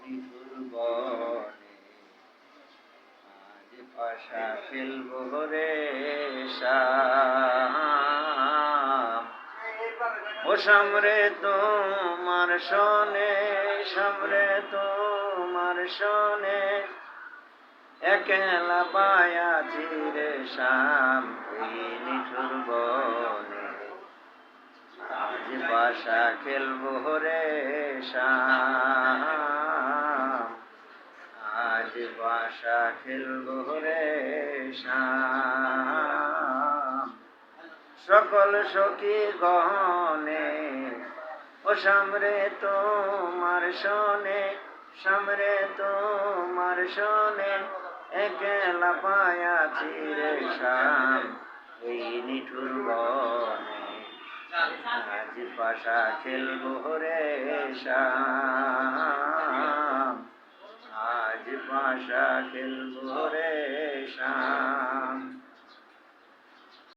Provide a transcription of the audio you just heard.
নিঠুর বনে আজ পাশা ফেলবো রে শাম। ও সামরে তোমার শোনে, সামরে তোমার শোনে, একলা পায়াছি রে শাম এই নিঠুর বনে আজ বাসা খেলবো রে শাম। আজ বাসা খেলবো রে শাম। সকল সখী গহনে ও সামরে তোমার শোনে, সামরে তোমার শোনে, একলা পায়াছি রে শাম এই নিঠুর বনে আজ পাশা খেলবো রে শাম। আজ পাশা খেলবো রে শাম।